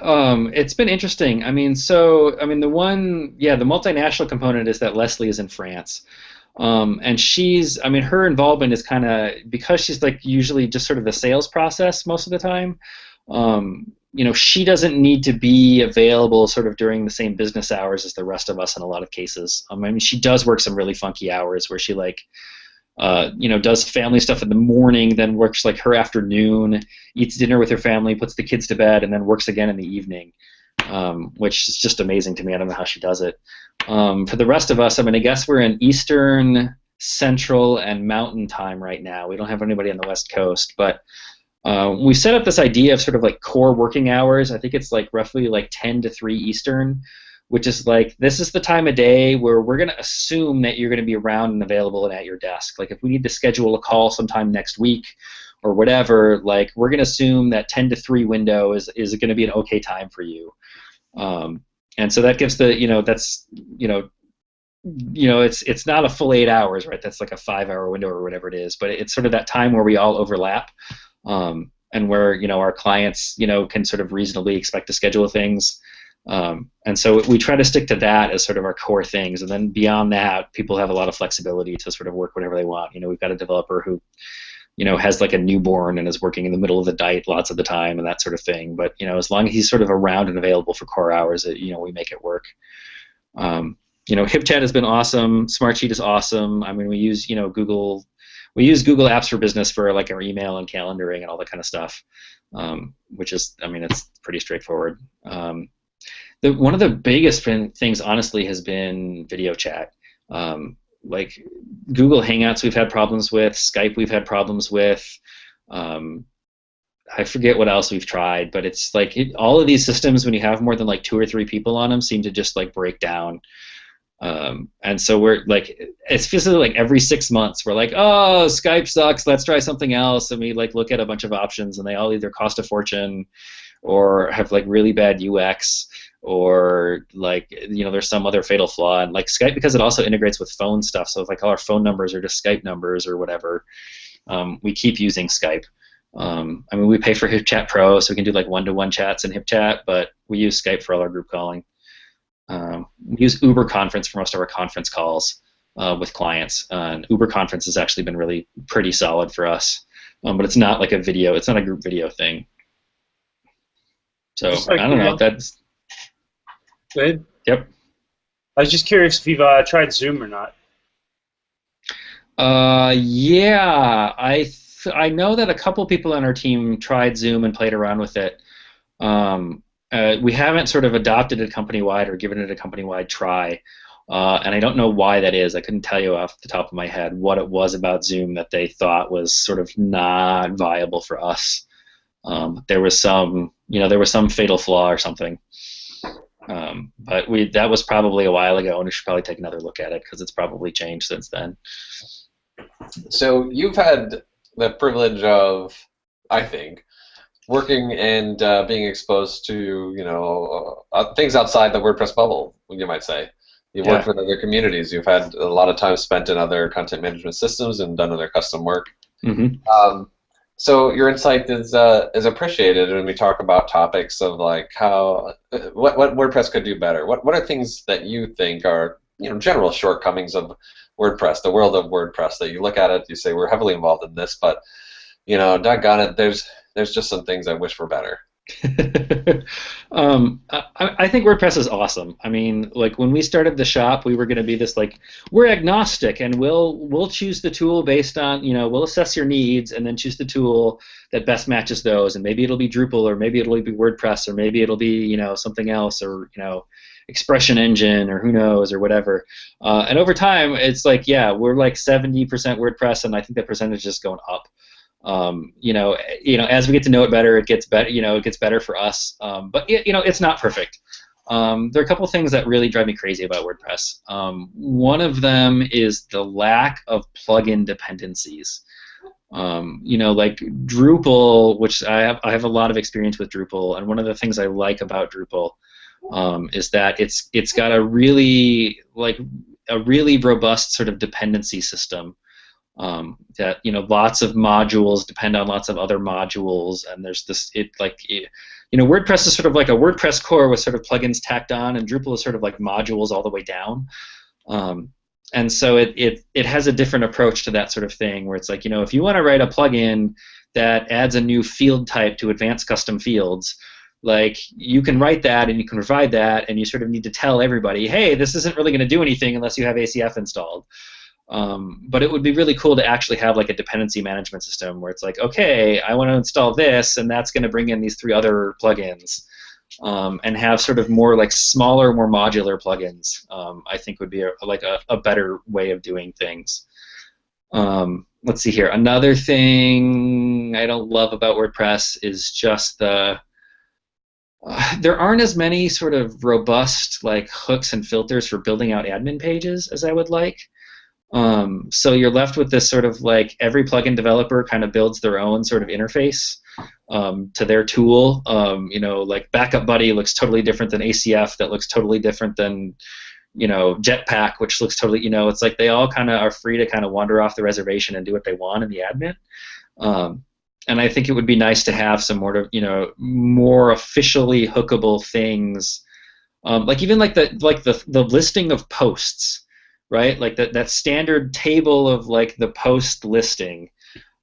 it's been interesting. I mean, the multinational component is that Leslie is in France. And her involvement is kind of, because she's like usually just sort of the sales process most of the time, she doesn't need to be available sort of during the same business hours as the rest of us in a lot of cases. I mean, she does work some really funky hours where she does family stuff in the morning, then works like her afternoon, eats dinner with her family, puts the kids to bed, and then works again in the evening. Which is just amazing to me. I don't know how she does it. For the rest of us, I mean, I guess we're in Eastern, Central, and Mountain time right now. We don't have anybody on the West Coast, but we set up this idea of sort of like core working hours. I think it's like roughly like 10 to 3 Eastern, which is like, this is the time of day where we're going to assume that you're going to be around and available and at your desk. Like if we need to schedule a call sometime next week or whatever, like we're going to assume that 10 to 3 window is going to be an okay time for you. And so that gives it's not a full 8 hours, right? That's like a 5-hour window or whatever it is, but it's sort of that time where we all overlap, and where, our clients, can sort of reasonably expect to schedule things. And so we try to stick to that as sort of our core things. And then beyond that, people have a lot of flexibility to sort of work whatever they want. We've got a developer who has like a newborn and is working in the middle of the night lots of the time and that sort of thing. But, as long as he's sort of around and available for core hours, we make it work. HipChat has been awesome. Smartsheet is awesome. I mean, we use, Google Apps for Business for like our email and calendaring and all that kind of stuff, which is, I mean, it's pretty straightforward. One of the biggest things, honestly, has been video chat. Like Google Hangouts we've had problems with, Skype we've had problems with, I forget what else we've tried, but it's like all of these systems, when you have more than like 2 or 3 people on them, seem to just like break down. And so we're like, it's basically like every 6 months we're like, oh, Skype sucks, let's try something else, and we like look at a bunch of options and they all either cost a fortune or have like really bad UX, or like, there's some other fatal flaw. And like Skype, because it also integrates with phone stuff, so if like all our phone numbers are just Skype numbers or whatever, we keep using Skype. I mean, we pay for HipChat Pro, so we can do like one-to-one chats in HipChat, but we use Skype for all our group calling. We use Uber Conference for most of our conference calls with clients. And Uber Conference has actually been really pretty solid for us, but it's not like it's not a group video thing. So like, I don't know. That's good. Yep. I was just curious if you've tried Zoom or not. Yeah, I know that a couple people on our team tried Zoom and played around with it. We haven't sort of adopted it company-wide or given it a company-wide try, and I don't know why that is. I couldn't tell you off the top of my head what it was about Zoom that they thought was sort of not viable for us. There was some fatal flaw or something. But that was probably a while ago, and we should probably take another look at it because it's probably changed since then. So you've had the privilege of, I think, working and being exposed to things outside the WordPress bubble, you might say. You've worked with other communities. You've had a lot of time spent in other content management systems and done other custom work. Mm-hmm. So your insight is appreciated when we talk about topics of like what WordPress could do better. What are things that you think are general shortcomings of WordPress, the world of WordPress, that you look at it, you say we're heavily involved in this, but doggone it, there's just some things I wish were better. I think WordPress is awesome. I mean, like when we started the shop, we were going to be this like, we're agnostic and we'll choose the tool based on, we'll assess your needs and then choose the tool that best matches those. And maybe it'll be Drupal, or maybe it'll be WordPress, or maybe it'll be something else, or Expression Engine, or who knows, or whatever. And over time, it's like, we're like 70% WordPress, and I think that percentage is going up. As we get to know it better, it gets better. It gets better for us. But it's not perfect. There are a couple things that really drive me crazy about WordPress. One of them is the lack of plugin dependencies. Like Drupal, which I have a lot of experience with Drupal, and one of the things I like about Drupal is that it's got a really robust sort of dependency system. That lots of modules depend on lots of other modules, and there's this WordPress is sort of like a WordPress core with sort of plugins tacked on, and Drupal is sort of like modules all the way down. And so it has a different approach to that sort of thing, where it's like, if you want to write a plugin that adds a new field type to advanced custom fields, like you can write that and you can provide that, and you sort of need to tell everybody, hey, this isn't really going to do anything unless you have ACF installed. But it would be really cool to actually have like a dependency management system where it's like, okay, I want to install this, and that's going to bring in these 3 other plugins, and have sort of more like smaller, more modular plugins. I think would be a better way of doing things. Let's see here. Another thing I don't love about WordPress is just there aren't as many sort of robust like hooks and filters for building out admin pages as I would like. So you're left with this sort of like every plugin developer kind of builds their own sort of interface to their tool. Like Backup Buddy looks totally different than ACF, that looks totally different than Jetpack, which looks totally, it's like they all kind of are free to kind of wander off the reservation and do what they want in the admin. And I think it would be nice to have some more officially hookable things, like even like the listing of posts. Right, like that standard table of like the post listing,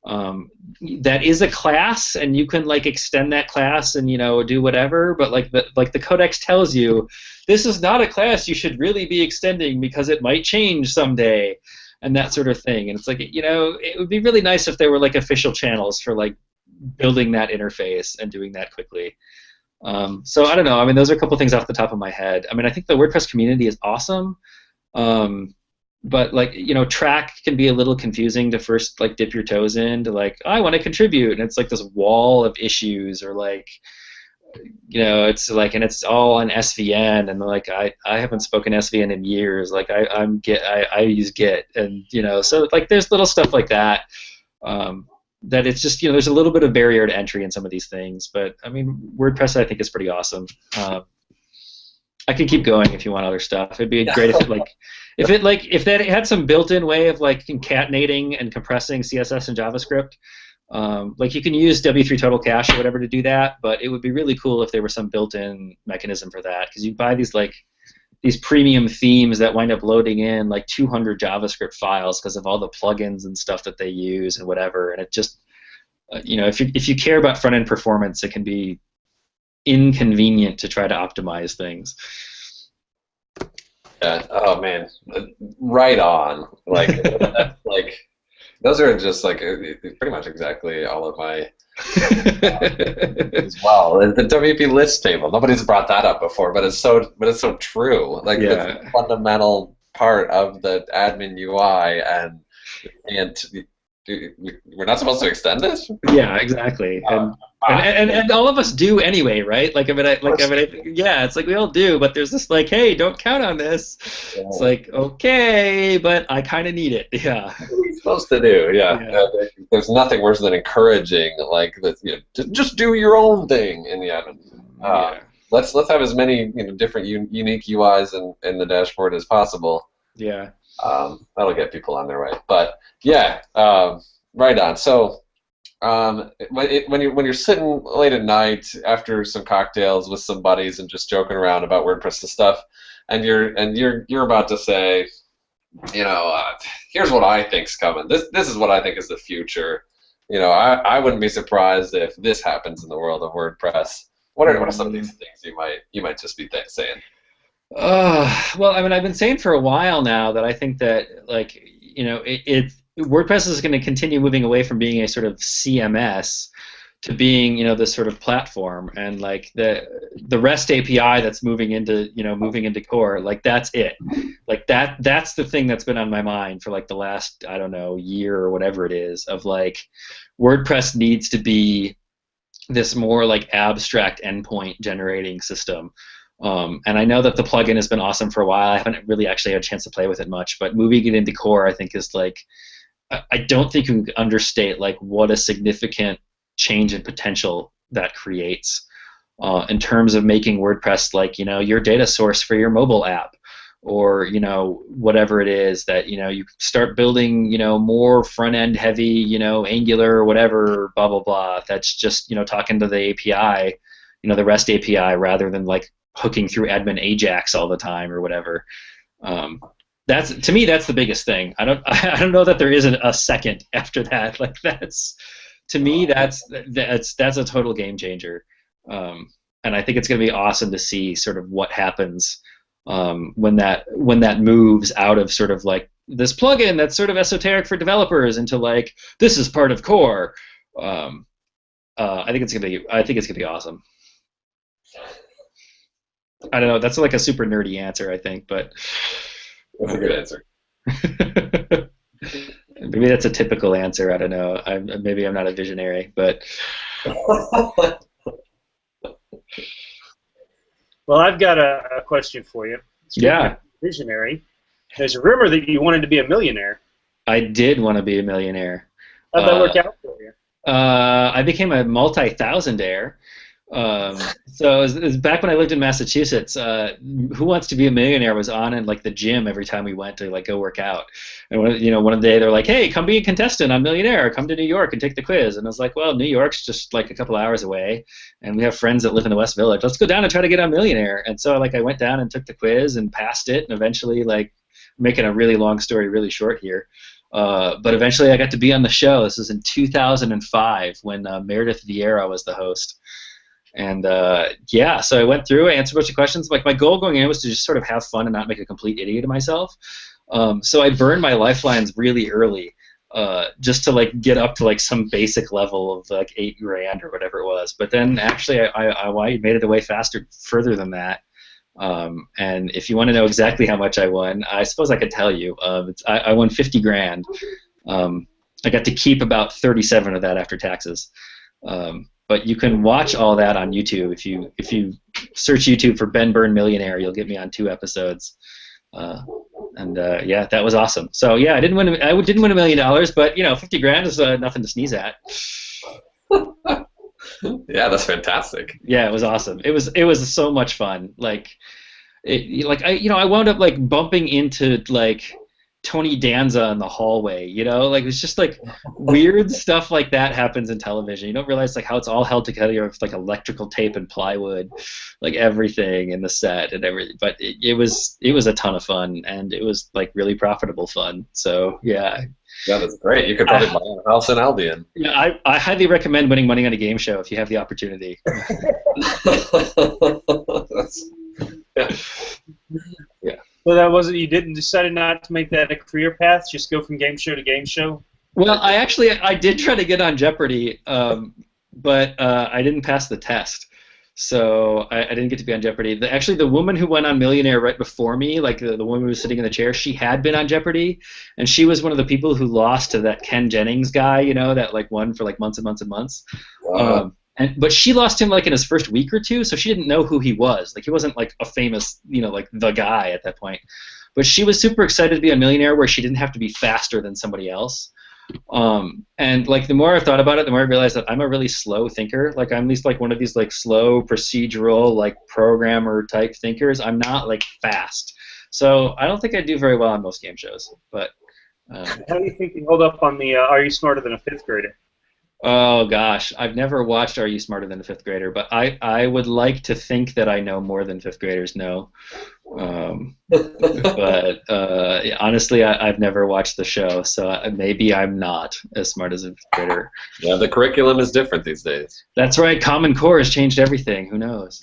that is a class, and you can like extend that class and do whatever. But like the codex tells you, this is not a class you should really be extending because it might change someday, and that sort of thing. And it's like it would be really nice if there were like official channels for like building that interface and doing that quickly. So I don't know. I mean, those are a couple things off the top of my head. I mean, I think the WordPress community is awesome. But like track can be a little confusing to first like dip your toes in to like, I want to contribute, and it's like this wall of issues, or like it's like, and it's all on SVN, and like I haven't spoken SVN in years. Like I use Git, and so like there's little stuff like that, that it's just there's a little bit of barrier to entry in some of these things. But I mean, WordPress I think is pretty awesome. I could keep going if you want other stuff. It'd be great if that had some built-in way of like concatenating and compressing CSS and JavaScript. Like you can use W3 Total Cache or whatever to do that, but it would be really cool if there was some built-in mechanism for that, because you buy these premium themes that wind up loading in like 200 JavaScript files because of all the plugins and stuff that they use and whatever, and it just if you care about front-end performance, it can be inconvenient to try to optimize things. Yeah. Oh man, right on. Like, like those are just like pretty much exactly all of my. As well, the WP list table. Nobody's brought that up before, but it's so true. Like it's a fundamental part of the admin UI, and we're not supposed to extend this. Yeah, exactly. And And all of us do anyway, right? Yeah, it's like we all do, but there's this like, hey, don't count on this. Yeah. It's like, okay, but I kind of need it. Yeah. What are we supposed to do? Yeah. There's nothing worse than encouraging, like, just do your own thing. And let's have as many different unique UIs in the dashboard as possible. Yeah. That'll get people on their way. But yeah, right on. So. When you're sitting late at night after some cocktails with some buddies and just joking around about WordPress and stuff, and you're about to say, here's what I think's coming. This is what I think is the future. I wouldn't be surprised if this happens in the world of WordPress. What are some of these things you might just be saying? Well, I mean, I've been saying for a while now that I think that WordPress is going to continue moving away from being a sort of CMS to being, this sort of platform, and like the REST API that's moving into core, like that's it. Like that's the thing that's been on my mind for like the last, I don't know, year or whatever it is, of like WordPress needs to be this more like abstract endpoint generating system. And I know that the plugin has been awesome for a while. I haven't really actually had a chance to play with it much, but moving it into core, I think, is like, I don't think you can understate like what a significant change in potential that creates in terms of making WordPress like your data source for your mobile app, or whatever it is that you start building more front end heavy Angular or whatever blah blah blah. That's just talking to the API, the REST API, rather than like hooking through admin Ajax all the time or whatever. To me, that's the biggest thing. I don't know that there isn't a second after that. Like that's a total game changer. And I think it's going to be awesome to see sort of what happens when that moves out of sort of like this plugin that's sort of esoteric for developers into like this is part of core. I think it's gonna be awesome. I don't know. That's like a super nerdy answer, I think, but. That's a good answer. Maybe that's a typical answer. I don't know. Maybe I'm not a visionary, but. Well, I've got a question for you. Yeah. Visionary. There's a rumor that you wanted to be a millionaire. I did want to be a millionaire. How'd that work out for you? I became a multi-thousandaire. So it was back when I lived in Massachusetts. Who Wants to Be a Millionaire was on in like the gym every time we went to like go work out. And one day they're like, hey, come be a contestant on Millionaire. Come to New York and take the quiz. And I was like, well, New York's just like a couple hours away, and we have friends that live in the West Village. Let's go down and try to get on Millionaire. And so like I went down and took the quiz and passed it, and eventually, like, making a really long story really short here. But eventually I got to be on the show. This was in 2005 when Meredith Vieira was the host. And so I went through, I answered a bunch of questions. Like my goal going in was to just sort of have fun and not make a complete idiot of myself. So I burned my lifelines really early, just to like get up to like some basic level of like $8,000 or whatever it was. But then actually I made it away further than that. And if you want to know exactly how much I won, I suppose I could tell you. I won $50,000. I got to keep about 37 of that after taxes. But you can watch all that on YouTube. If you search YouTube for Ben Byrne Millionaire, you'll get me on 2 episodes. That was awesome. So yeah, I didn't win $1 million, but $50,000 is nothing to sneeze at. Yeah, that's fantastic. Yeah, it was awesome. It was so much fun. I wound up like bumping into like Tony Danza in the hallway, like it's just like weird stuff like that happens in television. You don't realize like how it's all held together with like electrical tape and plywood, like everything in the set and everything. But it was a ton of fun, and it was like really profitable fun. So yeah. Yeah, that's great. You could probably buy a house in Albion. Yeah, I highly recommend winning money on a game show if you have the opportunity. Yeah. So that wasn't, you decided not to make that a career path, just go from game show to game show? Well, I did try to get on Jeopardy, but I didn't pass the test. So I didn't get to be on Jeopardy. Actually, the woman who went on Millionaire right before me, like the woman who was sitting in the chair, she had been on Jeopardy, and she was one of the people who lost to that Ken Jennings guy, that like won for like months and months and months. But she lost him like in his first week or two, so she didn't know who he was. Like he wasn't like a famous, like the guy at that point. But she was super excited to be a millionaire where she didn't have to be faster than somebody else. And like the more I thought about it, the more I realized that I'm a really slow thinker. Like I'm at least like one of these like slow procedural like programmer type thinkers. I'm not like fast. So I don't think I do very well on most game shows. But how do you think you hold up on the Are You Smarter Than a Fifth Grader? oh gosh, I've never watched Are You Smarter Than a Fifth Grader, but I would like to think that I know more than fifth graders know. But honestly, I've never watched the show, so maybe I'm not as smart as a fifth grader. Yeah, the curriculum is different these days. That's right. Common Core has changed everything. Who knows?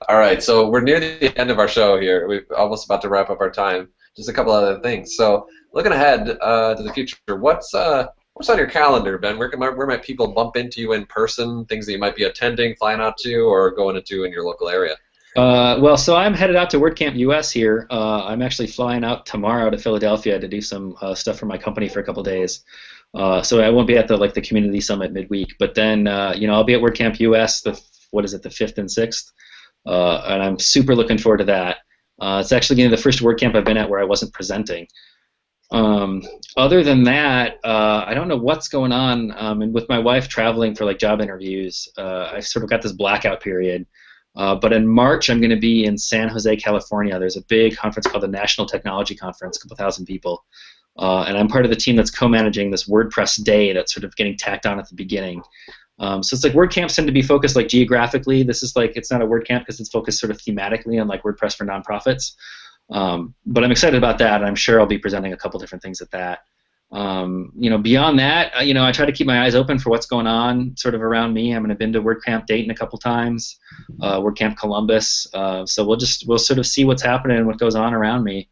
All right, so we're near the end of our show here. We're almost about to wrap up our time. Just a couple other things. So looking ahead to the future, what's on your calendar, Ben? Where might people bump into you in person? Things that you might be attending, flying out to, or going to in your local area? Well, so I'm headed out to WordCamp US here. I'm actually flying out tomorrow to Philadelphia to do some stuff for my company for a couple days. So I won't be at the community summit midweek, but then I'll be at WordCamp US the 5th and 6th, and I'm super looking forward to that. It's actually going to be the first WordCamp I've been at where I wasn't presenting. Other than that, I don't know what's going on. And with my wife traveling for like job interviews, I sort of got this blackout period. But in March, I'm going to be in San Jose, California. There's a big conference called the National Technology Conference, a couple thousand people. And I'm part of the team that's co-managing this WordPress Day that's sort of getting tacked on at the beginning. So it's like WordCamps tend to be focused like geographically. This is like, it's not a WordCamp because it's focused sort of thematically on like WordPress for nonprofits. But I'm excited about that, and I'm sure I'll be presenting a couple different things at that. Beyond that, I try to keep my eyes open for what's going on sort of around me. I've been to WordCamp Dayton a couple times, WordCamp Columbus. So we'll sort of see what's happening and what goes on around me,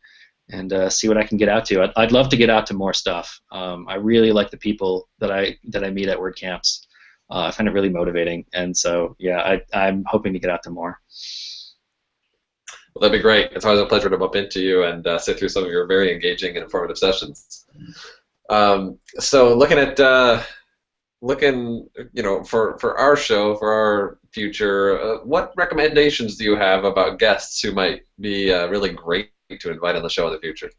and see what I can get out to. I'd love to get out to more stuff. I really like the people that I meet at WordCamps. I find it really motivating, and so yeah, I'm hoping to get out to more. Well, that'd be great. It's always a pleasure to bump into you and sit through some of your very engaging and informative sessions. So looking at for our show, for our future, what recommendations do you have about guests who might be really great to invite on the show in the future?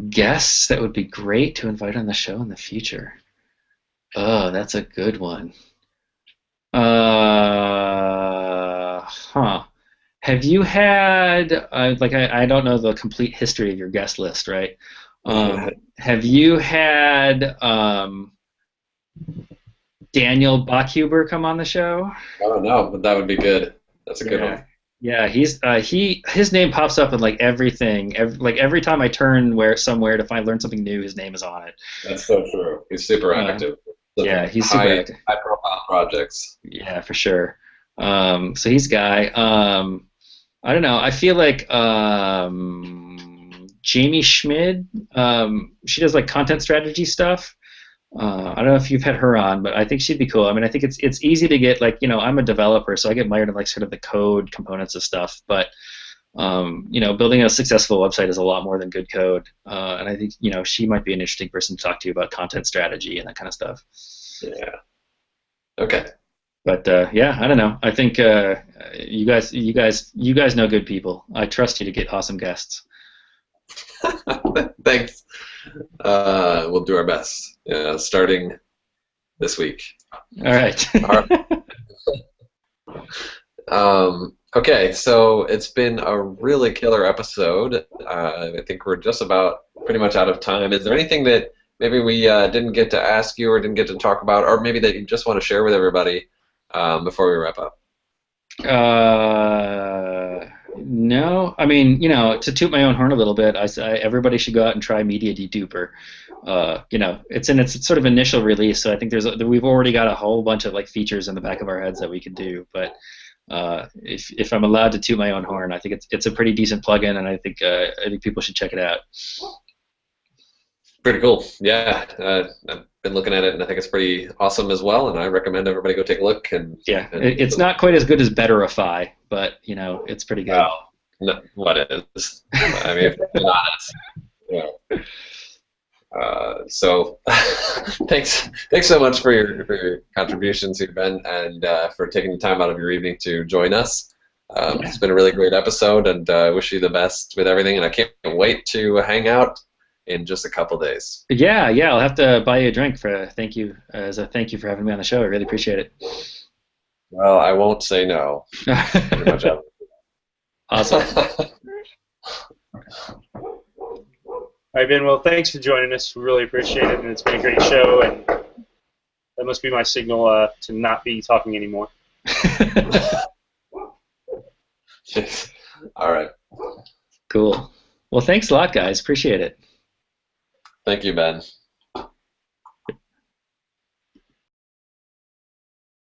Guests that would be great to invite on the show in the future. Oh, that's a good one. Have you had, I don't know the complete history of your guest list, right? Have you had Daniel Bachhuber come on the show? Oh, no, but that would be good. That's a good one. Yeah, his name pops up in like everything. Every time I turn somewhere to learn something new, his name is on it. That's so true. He's super active. Yeah, he's super active. High-profile projects. Yeah, for sure. So he's a guy. I don't know. I feel like Jamie Schmid, she does like content strategy stuff. I don't know if you've had her on, but I think she'd be cool. I think it's easy to get I'm a developer, so I get mired in like sort of the code components of stuff. But building a successful website is a lot more than good code. And I think she might be an interesting person to talk to you about content strategy and that kind of stuff. Yeah. Okay. But yeah, I don't know. I think you guys know good people. I trust you to get awesome guests. Thanks. We'll do our best. Yeah, starting this week. All right. Okay, so it's been a really killer episode. I think we're just about pretty much out of time. Is there anything that maybe we didn't get to ask you or didn't get to talk about, or maybe that you just want to share with everybody before we wrap up? No, to toot my own horn a little bit, I say everybody should go out and try Media Deduper. It's in its sort of initial release, so I think we've already got a whole bunch of like features in the back of our heads that we could do. But if I'm allowed to toot my own horn, I think it's a pretty decent plugin, and I think people should check it out. Pretty cool. Yeah, I've been looking at it, and I think it's pretty awesome as well. And I recommend everybody go take a look. It's not quite as good as Betterify, but it's pretty good. No, what is? If I'm honest. Yeah. So thanks so much for your contributions here, Ben, and for taking the time out of your evening to join us. It's been a really great episode, and I wish you the best with everything, and I can't wait to hang out in just a couple days. Yeah, I'll have to buy you a drink for a thank you for having me on the show. I really appreciate it. Well, I won't say no. Pretty much Awesome. All right, Ben. Well, thanks for joining us. We really appreciate it, and it's been a great show. And that must be my signal to not be talking anymore. All right. Cool. Well, thanks a lot, guys. Appreciate it. Thank you, Ben.